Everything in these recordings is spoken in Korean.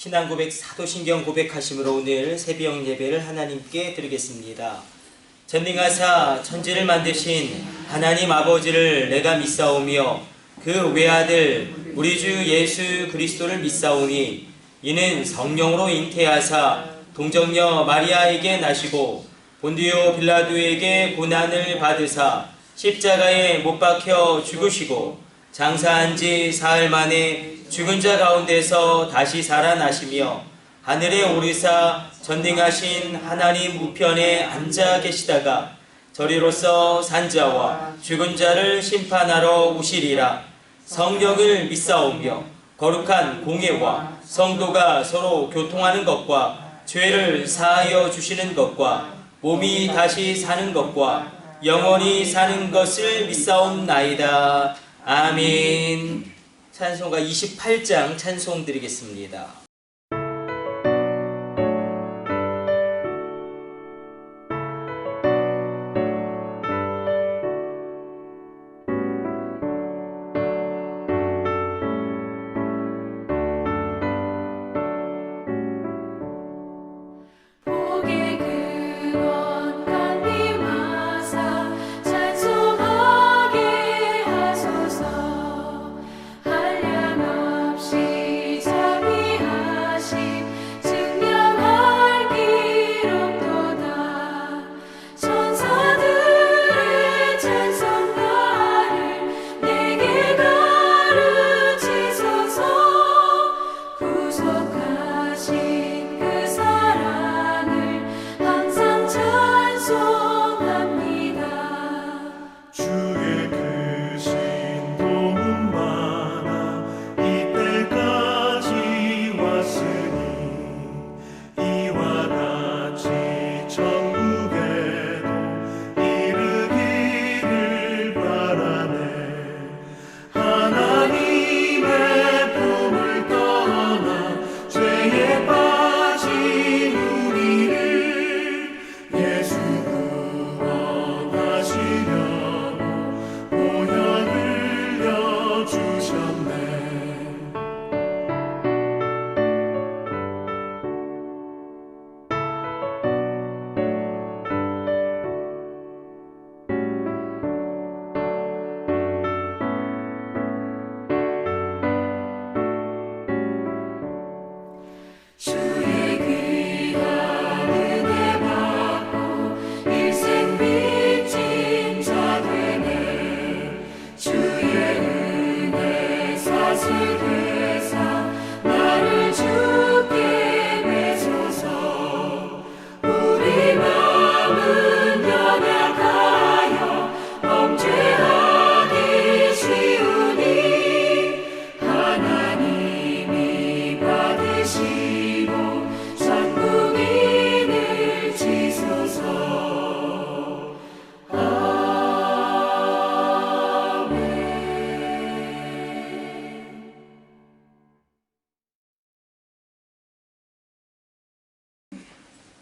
신앙 고백, 사도신경 고백하심으로 오늘 새벽 예배를 하나님께 드리겠습니다. 전능하사 천지를 만드신 하나님 아버지를 내가 믿사오며 그 외아들 우리 주 예수 그리스도를 믿사오니 이는 성령으로 잉태하사 동정녀 마리아에게 나시고 본디오 빌라도에게 고난을 받으사 십자가에 못 박혀 죽으시고 장사한 지 사흘 만에 죽은 자 가운데서 다시 살아나시며 하늘에 오르사 전능하신 하나님 우편에 앉아 계시다가 저리로서 산자와 죽은 자를 심판하러 오시리라. 성령을 믿사오며 거룩한 공예와 성도가 서로 교통하는 것과 죄를 사하여 주시는 것과 몸이 다시 사는 것과 영원히 사는 것을 믿사옵나이다. 아멘. 찬송가 28장 찬송 드리겠습니다.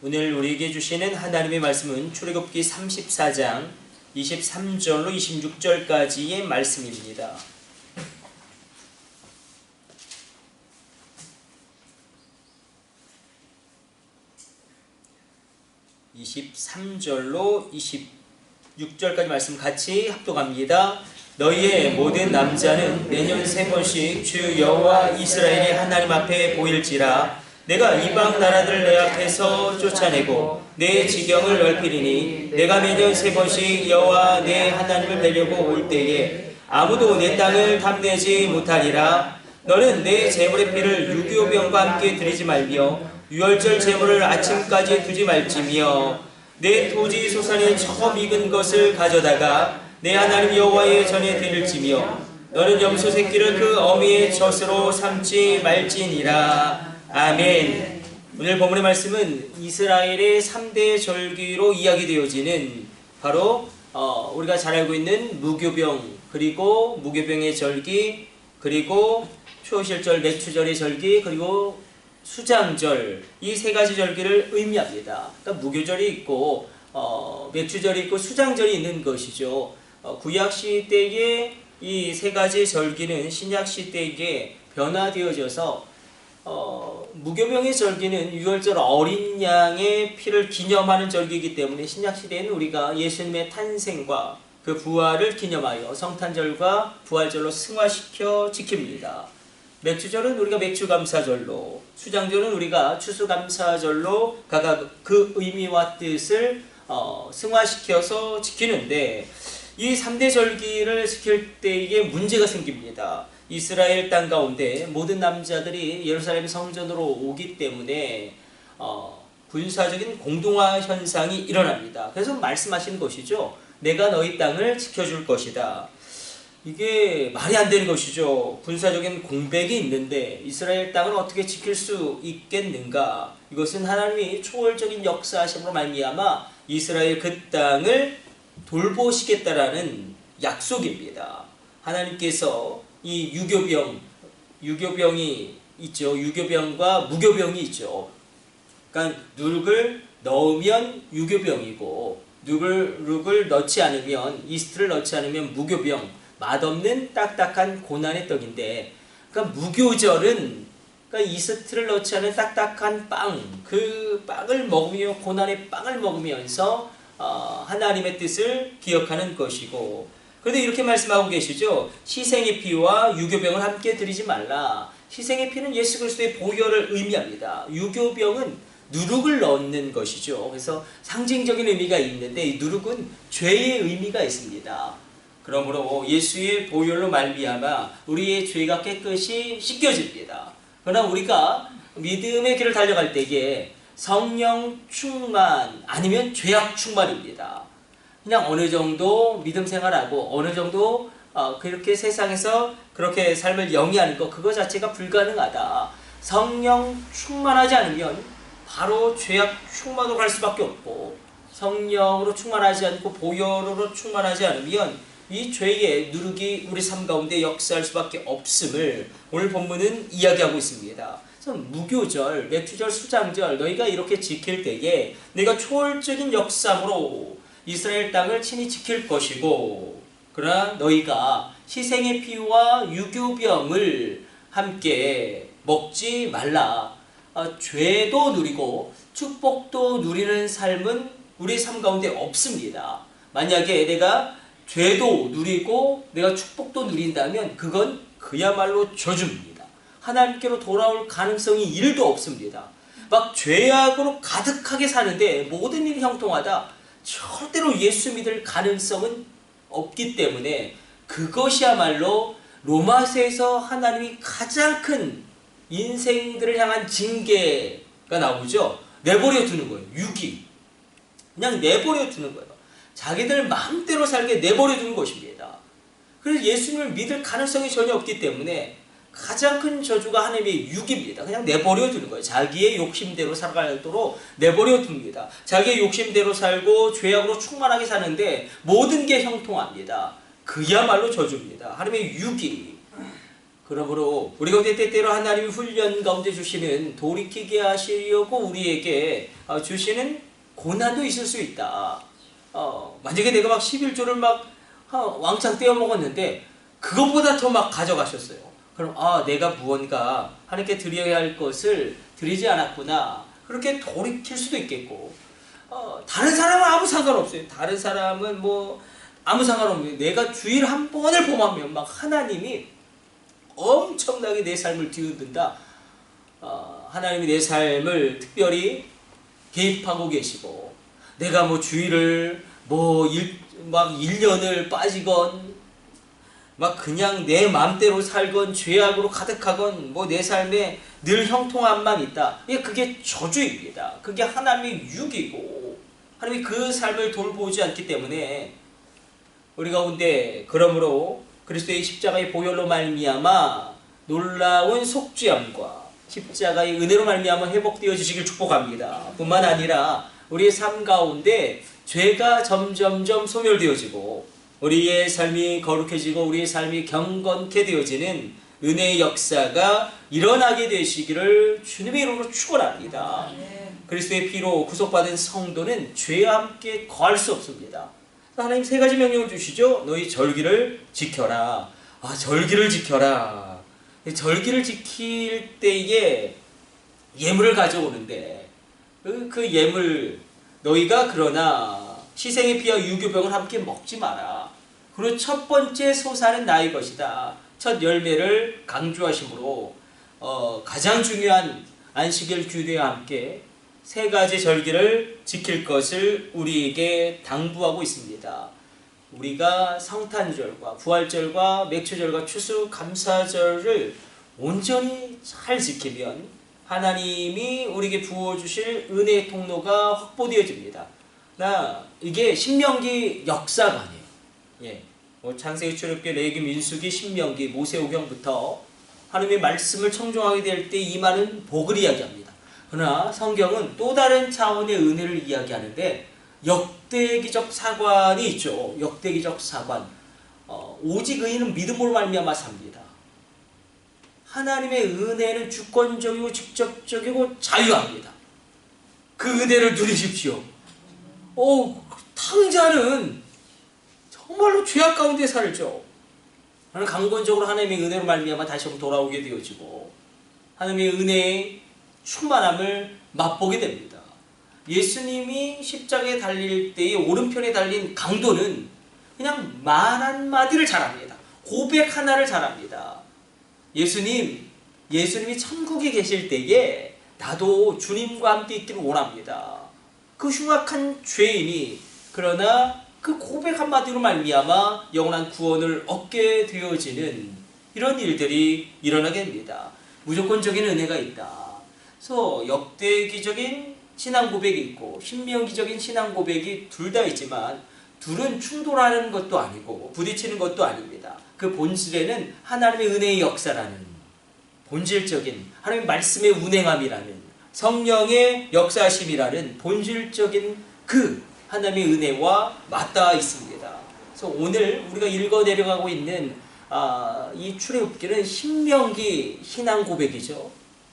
오늘 우리에게 주시는 하나님의 말씀은 출애굽기 34장 23절로 26절까지의 말씀입니다. 23절로 26절까지 말씀 같이 합독합니다. 너희의 모든 남자는 매년 3번씩 주 여호와 이스라엘의 하나님 앞에 보일지라. 내가 이방 나라들 내 앞에서 쫓아내고 내 지경을 넓히리니 내가 매년 3번씩 여호와 내 하나님을 뵈려고 올 때에 아무도 내 땅을 탐내지 못하리라. 너는 내 제물의 피를 유교병과 함께 드리지 말며 유월절 제물을 아침까지 두지 말지며 내 토지 소산의 처음 익은 것을 가져다가 내 하나님 여호와의 전에 드릴지며 너는 염소 새끼를 그 어미의 젖으로 삼지 말지니라. 아멘. 오늘 본문의 말씀은 이스라엘의 3대 절기로 이야기되어지는 바로 우리가 잘 알고 있는 무교병, 그리고 무교병의 절기, 그리고 초실절 맥추절의 절기, 그리고 수장절, 이 3가지 절기를 의미합니다. 그러니까 무교절이 있고 맥추절이 있고 수장절이 있는 것이죠. 구약 시대의 이 3가지 절기는 신약 시대에 변화되어져서 무교병의 절기는 유월절 어린 양의 피를 기념하는 절기이기 때문에 신약시대에는 우리가 예수님의 탄생과 그 부활을 기념하여 성탄절과 부활절로 승화시켜 지킵니다. 맥주절은 우리가 맥주감사절로, 수장절은 우리가 추수감사절로 각각 그 의미와 뜻을 승화시켜서 지키는데, 이 3대 절기를 지킬 때에 문제가 생깁니다. 이스라엘 땅 가운데 모든 남자들이 예루살렘 성전으로 오기 때문에 군사적인 공동화 현상이 일어납니다. 그래서 말씀하시는 것이죠. 내가 너희 땅을 지켜줄 것이다. 이게 말이 안 되는 것이죠. 군사적인 공백이 있는데 이스라엘 땅을 어떻게 지킬 수 있겠는가? 이것은 하나님이 초월적인 역사하심으로 말미암아 이스라엘 그 땅을 돌보시겠다라는 약속입니다. 하나님께서 이 유교병이 있죠. 유교병과 무교병이 있죠. 그러니까 누룩을 넣으면 유교병이고 누룩을 넣지 않으면, 이스트를 넣지 않으면 무교병, 맛없는 딱딱한 고난의 떡인데, 그러니까 무교절은 그러니까 이스트를 넣지 않은 딱딱한 빵, 그 빵을 먹으며 고난의 빵을 먹으면서 하나님의 뜻을 기억하는 것이고, 그런데 이렇게 말씀하고 계시죠. 희생의 피와 유교병을 함께 드리지 말라. 희생의 피는 예수 그리스도의 보혈을 의미합니다. 유교병은 누룩을 넣는 것이죠. 그래서 상징적인 의미가 있는데 이 누룩은 죄의 의미가 있습니다. 그러므로 예수의 보혈로 말미암아 우리의 죄가 깨끗이 씻겨집니다. 그러나 우리가 믿음의 길을 달려갈 때에 성령 충만 아니면 죄악 충만입니다. 그냥 어느 정도 믿음 생활하고 어느 정도 그렇게 세상에서 그렇게 삶을 영위하는 것, 그거 자체가 불가능하다. 성령 충만하지 않으면 바로 죄악 충만으로 갈 수밖에 없고, 성령으로 충만하지 않고 보혈로 충만하지 않으면 이 죄의 누룩이 우리 삶 가운데 역사할 수밖에 없음을 오늘 본문은 이야기하고 있습니다. 그래서 무교절, 맥주절, 수장절 너희가 이렇게 지킬 때에 내가 초월적인 역사로 이스라엘 땅을 친히 지킬 것이고, 그러나 너희가 희생의 피와 유교병을 함께 먹지 말라. 죄도 누리고 축복도 누리는 삶은 우리 삶 가운데 없습니다. 만약에 내가 죄도 누리고 내가 축복도 누린다면 그건 그야말로 저주입니다. 하나님께로 돌아올 가능성이 1도 없습니다. 막 죄악으로 가득하게 사는데 모든 일이 형통하다, 절대로 예수 믿을 가능성은 없기 때문에 그것이야말로 로마서에서 하나님이 가장 큰 인생들을 향한 징계가 나오죠. 내버려 두는 거예요. 유기. 그냥 내버려 두는 거예요. 자기들 마음대로 살게 내버려 두는 것입니다. 그래서 예수님을 믿을 가능성이 전혀 없기 때문에 가장 큰 저주가 하나님의 유기입니다. 그냥 내버려 두는 거예요. 자기의 욕심대로 살아가도록 내버려 둡니다. 자기의 욕심대로 살고 죄악으로 충만하게 사는데 모든 게 형통합니다. 그야말로 저주입니다. 하나님의 유기. 그러므로 우리 가운데 때때로 하나님이 훈련 가운데 주시는, 돌이키게 하시려고 우리에게 주시는 고난도 있을 수 있다. 만약에 내가 막 11조를 막 왕창 떼어 먹었는데 그것보다 더 막 가져가셨어요. 그럼 내가 무언가 하나님께 드려야 할 것을 드리지 않았구나. 그렇게 돌이킬 수도 있겠고, 다른 사람은 아무 상관없어요. 다른 사람은 뭐 아무 상관없는데 내가 주일 한 번을 범하면 막 하나님이 엄청나게 내 삶을 뒤흔든다. 하나님이 내 삶을 특별히 개입하고 계시고, 내가 뭐 주일을 막 1년을 빠지건 막 그냥 내 마음대로 살건 죄악으로 가득하건 뭐 내 삶에 늘 형통함만 있다. 그게 저주입니다. 그게 하나님의 유기고 하나님이 그 삶을 돌보지 않기 때문에 우리 가운데, 그러므로 그리스도의 십자가의 보혈로 말미암아 놀라운 속죄함과 십자가의 은혜로 말미암아 회복되어 주시길 축복합니다. 뿐만 아니라 우리의 삶 가운데 죄가 점점점 소멸되어지고 우리의 삶이 거룩해지고 우리의 삶이 경건케 되어지는 은혜의 역사가 일어나게 되시기를 주님의 이름으로 축원합니다. 그리스도의 피로 구속받은 성도는 죄와 함께 거할 수 없습니다. 하나님 3가지 명령을 주시죠. 너희 절기를 지켜라. 절기를 지켜라. 절기를 지킬 때에 예물을 가져오는데 그 예물 너희가 그러나 희생의 피와 유교병을 함께 먹지 마라. 그리고 첫 번째 소사는 나의 것이다. 첫 열매를 강조하심으로 가장 중요한 안식일 규례와 함께 세 가지 절기를 지킬 것을 우리에게 당부하고 있습니다. 우리가 성탄절과 부활절과 맥주절과 추수감사절을 온전히 잘 지키면 하나님이 우리에게 부어주실 은혜의 통로가 확보되어집니다. 이게 신명기 역사관이에요. 예, 창세기, 출애굽기, 레위기, 민수기, 신명기, 모세오경부터 하나님의 말씀을 청종하게 될 때 임하는 복을 이야기합니다. 그러나 성경은 또 다른 차원의 은혜를 이야기하는데 역대기적 사관이 있죠. 역대기적 사관. 오직 의인은 믿음으로 말미암아 삽니다. 하나님의 은혜는 주권적이고 직접적이고 자유합니다. 그 은혜를 누리십시오. 탕자는 정말로 죄악 가운데 살죠. 저는 강권적으로 하나님의 은혜로 말미암아 다시 한번 돌아오게 되어지고 하나님의 은혜의 충만함을 맛보게 됩니다. 예수님이 십자가에 달릴 때의 오른편에 달린 강도는 그냥 말 한마디를 잘합니다. 고백 하나를 잘합니다. 예수님이 천국에 계실 때에 나도 주님과 함께 있기를 원합니다. 그 흉악한 죄인이 그러나 그 고백 한마디로 말미암아 영원한 구원을 얻게 되어지는 이런 일들이 일어나게 됩니다. 무조건적인 은혜가 있다. 그래서 역대기적인 신앙 고백이 있고 신명기적인 신앙 고백이 둘 다 있지만 둘은 충돌하는 것도 아니고 부딪히는 것도 아닙니다. 그 본질에는 하나님의 은혜의 역사라는 본질적인 하나님의 말씀의 운행함이라는 성령의 역사심이라는 본질적인 그 하나님의 은혜와 맞닿아 있습니다. 그래서 오늘 우리가 읽어 내려가고 있는 이 출애굽기는 신명기 신앙 고백이죠.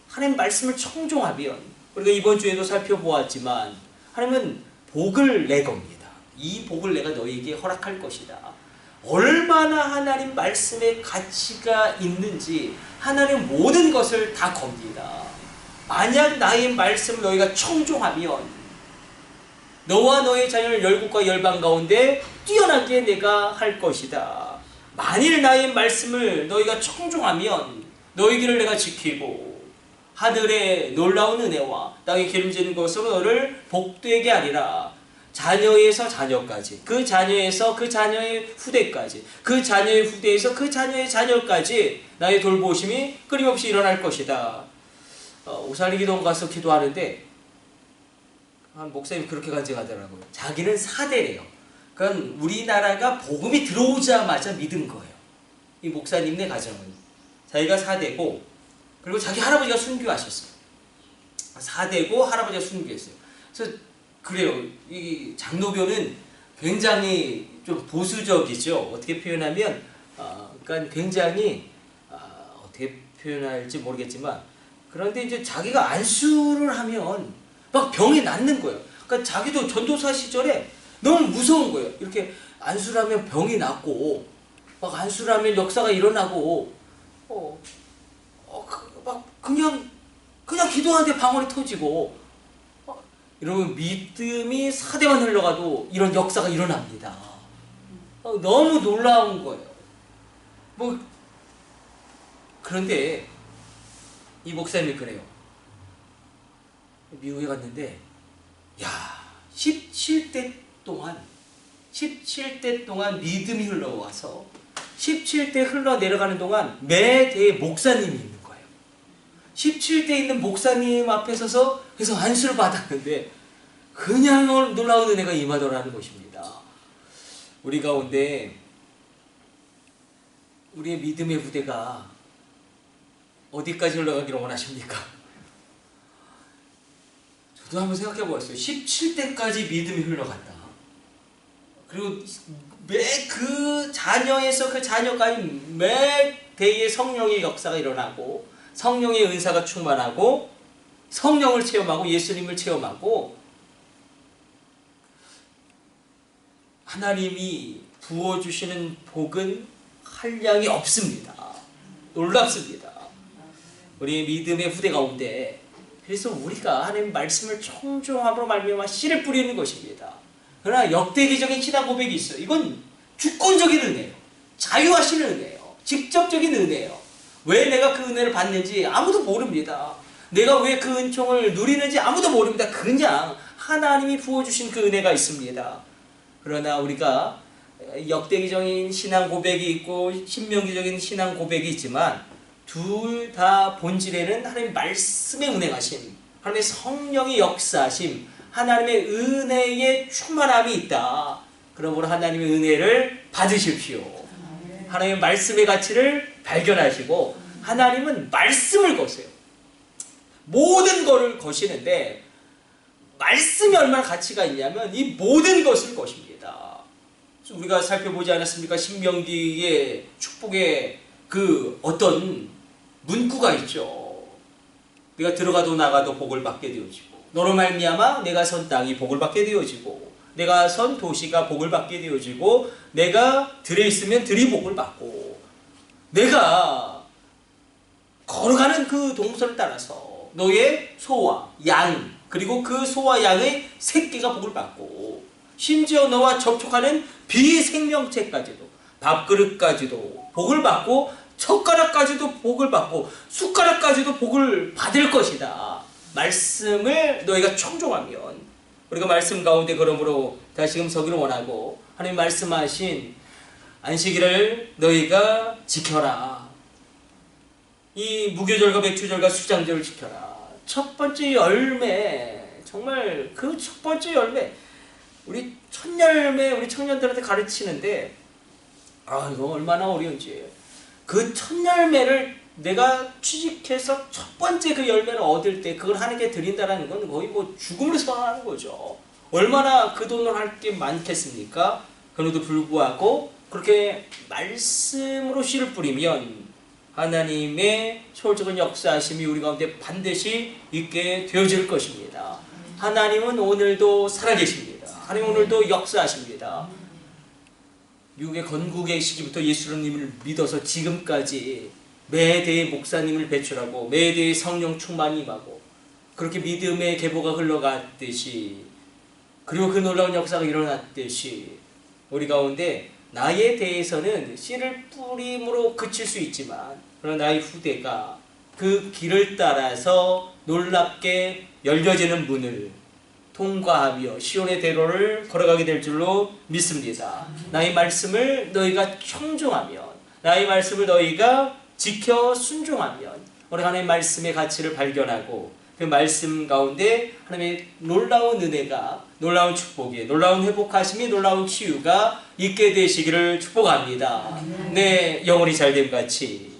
하나님 말씀을 청종하면 우리가 이번 주에도 살펴보았지만 하나님은 복을 내 겁니다. 이 복을 내가 너희에게 허락할 것이다. 얼마나 하나님 말씀에 가치가 있는지 하나님 모든 것을 다 겁니다. 만약 나의 말씀을 너희가 청종하면 너와 너의 자녀를 열국과 열방 가운데 뛰어나게 내가 할 것이다. 만일 나의 말씀을 너희가 청종하면 너희 길을 내가 지키고 하늘의 놀라운 은혜와 땅에 기름지는 것으로 너를 복되게 하리라. 자녀에서 자녀까지, 그 자녀에서 그 자녀의 후대까지, 그 자녀의 후대에서 그 자녀의 자녀까지 나의 돌보심이 끊임없이 일어날 것이다. 오살리 기도원 가서 기도하는데 한 목사님이 그렇게 간증하더라고요. 자기는 4대래요. 그러니까 우리나라가 복음이 들어오자마자 믿은 거예요. 이 목사님네 가정은. 자기가 4대고 그리고 자기 할아버지가 순교하셨어요. 4대고 할아버지가 순교했어요. 그래서 그래요. 이 장로교는 굉장히 좀 보수적이죠. 어떻게 표현하면 그러니까 굉장히 어떻게 표현할지 모르겠지만 그런데 이제 자기가 안수를 하면 막 병이 낫는 거예요. 그러니까 자기도 전도사 시절에 너무 무서운 거예요. 이렇게 안수를 하면 병이 낫고 막 안수를 하면 역사가 일어나고 막 그냥 기도하는데 방언이 터지고 이러면 믿음이 4대만 흘러가도 이런 역사가 일어납니다. 너무 놀라운 거예요. 그런데 이 목사님이 그래요. 미국에 갔는데 17대 동안 믿음이 흘러와서 17대 흘러내려가는 동안 매 대에 목사님이 있는 거예요. 17대 있는 목사님 앞에 서서 그래서 안수를 받았는데 그냥 놀라운 은혜가 임하더라는 것입니다. 우리 가운데 우리의 믿음의 부대가 어디까지 흘러가기를 원하십니까? 저도 한번 생각해 보았어요. 17대까지 믿음이 흘러간다. 그리고 매 그 자녀에서 그 자녀까지 매 대의 성령의 역사가 일어나고 성령의 은사가 충만하고 성령을 체험하고 예수님을 체험하고 하나님이 부어주시는 복은 한량이 없습니다. 놀랍습니다. 우리 믿음의 후대 가운데 그래서 우리가 하나님 말씀을 청종함으로 말미암아 씨를 뿌리는 것입니다. 그러나 역대기적인 신앙 고백이 있어요. 이건 주권적인 은혜예요. 자유하시는 은혜예요. 직접적인 은혜예요. 왜 내가 그 은혜를 받는지 아무도 모릅니다. 내가 왜 그 은총을 누리는지 아무도 모릅니다. 그냥 하나님이 부어주신 그 은혜가 있습니다. 그러나 우리가 역대기적인 신앙 고백이 있고 신명기적인 신앙 고백이 있지만 둘 다 본질에는 하나님의 말씀의 운행하심, 하나님의 성령의 역사하심, 하나님의 은혜의 충만함이 있다. 그러므로 하나님의 은혜를 받으십시오. 하나님의 말씀의 가치를 발견하시고 하나님은 말씀을 거세요. 모든 것을 거시는데 말씀이 얼마나 가치가 있냐면 이 모든 것을 것입니다. 우리가 살펴보지 않았습니까? 신명기의 축복의 그 어떤 문구가 있죠. 내가 들어가도 나가도 복을 받게 되어지고 너로 말미암아 내가 선 땅이 복을 받게 되어지고 내가 선 도시가 복을 받게 되어지고 내가 들에 있으면 들이 복을 받고 내가 걸어가는 그 동선을 따라서 너의 소와 양 그리고 그 소와 양의 새끼가 복을 받고 심지어 너와 접촉하는 비생명체까지도 밥그릇까지도 복을 받고 젓가락까지도 복을 받고 숟가락까지도 복을 받을 것이다. 말씀을 너희가 청종하면 우리가 말씀 가운데 그러므로 다시금 서기를 원하고 하나님 말씀하신 안식일을 너희가 지켜라. 이 무교절과 백주절과 수장절을 지켜라. 첫 번째 열매, 정말 그 첫 번째 열매, 우리 첫 열매 우리 청년들한테 가르치는데 이거 얼마나 어려운지. 그 첫 열매를 내가 취직해서 첫 번째 그 열매를 얻을 때 그걸 하나님께 드린다는 건 거의 뭐 죽음을 선언하는 거죠. 얼마나 그 돈을 할 게 많겠습니까? 그럼에도 불구하고 그렇게 말씀으로 씨를 뿌리면 하나님의 초월적인 역사하심이 우리 가운데 반드시 있게 되어질 것입니다. 하나님은 오늘도 살아계십니다. 하나님 오늘도 역사하십니다. 미국의 건국의 시기부터 예수님을 믿어서 지금까지 매대의 목사님을 배출하고 매대의 성령 충만이 임하고 그렇게 믿음의 계보가 흘러갔듯이 그리고 그 놀라운 역사가 일어났듯이 우리 가운데 나에 대해서는 씨를 뿌림으로 그칠 수 있지만 그러나 나의 후대가 그 길을 따라서 놀랍게 열려지는 문을 통과하며 시온의 대로를 걸어가게 될 줄로 믿습니다. 나의 말씀을 너희가 청종하면 나의 말씀을 너희가 지켜 순종하면 우리 하나님의 말씀의 가치를 발견하고 그 말씀 가운데 하나님의 놀라운 은혜가 놀라운 축복이 놀라운 회복하심이 놀라운 치유가 있게 되시기를 축복합니다. 내 영혼이 잘됨 같이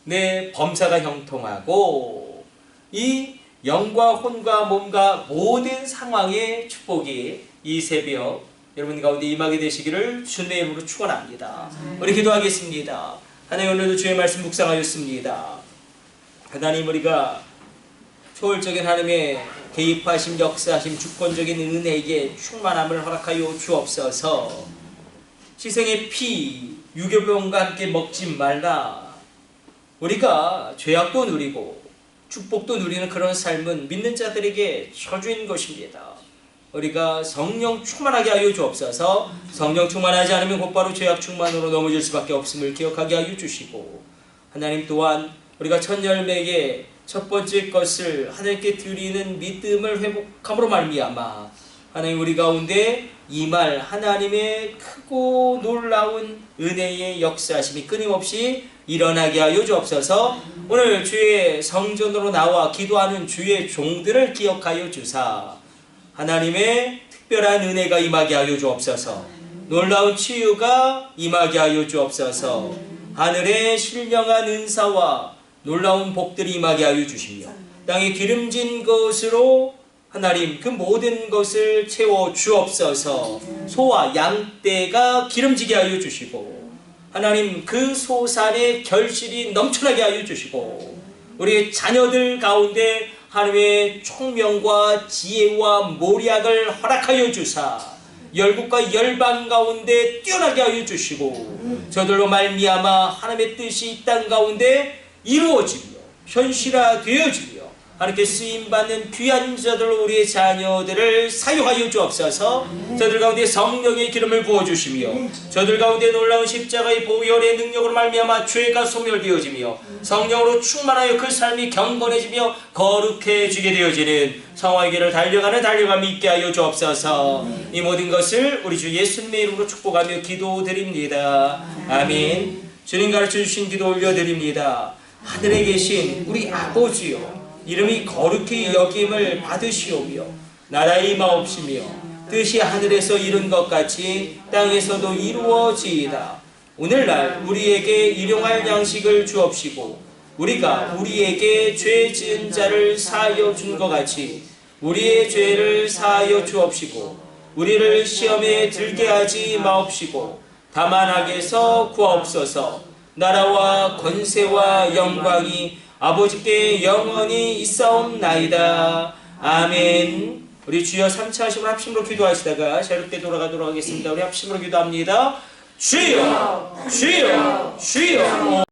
내 범사가 형통하고 이 영과 혼과 몸과 모든 상황의 축복이 이 새벽 여러분 가운데 임하게 되시기를 주님의 이름으로 축원합니다. 우리 기도하겠습니다. 하나님 오늘도 주의 말씀 묵상하였습니다. 하나님 우리가 초월적인 하나님의 개입하심 역사하심 주권적인 은혜에게 충만함을 허락하여 주옵소서. 희생의 피 유교병과 함께 먹지 말라. 우리가 죄악도 누리고 축복도 누리는 그런 삶은 믿는 자들에게 저주인 것입니다. 우리가 성령 충만하게 하여 주옵소서. 성령 충만하지 않으면 곧바로 죄악 충만으로 넘어질 수밖에 없음을 기억하게 하여 주시고 하나님 또한 우리가 첫 열매의 첫 번째 것을 하나님께 드리는 믿음을 회복함으로 말미암아 하나님 우리 가운데 이 말 하나님의 크고 놀라운 은혜의 역사하심이 끊임없이 일어나게 하여 주옵소서. 오늘 주의 성전으로 나와 기도하는 주의 종들을 기억하여 주사 하나님의 특별한 은혜가 임하게 하여 주옵소서. 놀라운 치유가 임하게 하여 주옵소서. 하늘의 신령한 은사와 놀라운 복들이 임하게 하여 주시며 땅에 기름진 것으로 하나님 그 모든 것을 채워 주옵소서. 소와 양떼가 기름지게 하여 주시고 하나님 그 소산의 결실이 넘쳐나게 하여 주시고 우리 자녀들 가운데 하나님의 총명과 지혜와 모략을 허락하여 주사 열국과 열방 가운데 뛰어나게 하여 주시고 저들로 말미암아 하나님의 뜻이 이 땅 가운데 이루어지며 현실화되어지며 하나님께 쓰임받는 귀한 자들로 우리의 자녀들을 사용하여 주옵소서. 저들 가운데 성령의 기름을 부어주시며 저들 가운데 놀라운 십자가의 보혈의 능력으로 말미암아 죄가 소멸되어지며 성령으로 충만하여 그 삶이 경건해지며 거룩해지게 되어지는 성화의 길을 달려가는 달려감이 있게 하여 주옵소서. 이 모든 것을 우리 주 예수님의 이름으로 축복하며 기도드립니다. 아멘. 주님 가르쳐주신 기도 올려드립니다. 하늘에 계신 우리 아버지요, 이름이 거룩히 여김을 받으시오며 나라의 임하옵시며 뜻이 하늘에서 이룬 것 같이 땅에서도 이루어지이다. 오늘날 우리에게 일용할 양식을 주옵시고 우리가 우리에게 죄 지은 자를 사하여 준 것 같이 우리의 죄를 사하여 주옵시고 우리를 시험에 들게 하지 마옵시고 다만 악에서 구하옵소서. 나라와 권세와 영광이 아버지께 영원히 있사옵나이다. 아멘. 우리 주여 3차 하심으로 합심으로 기도하시다가 새롭게 돌아가도록 하겠습니다. 우리 합심으로 기도합니다. 주여, 주여, 주여.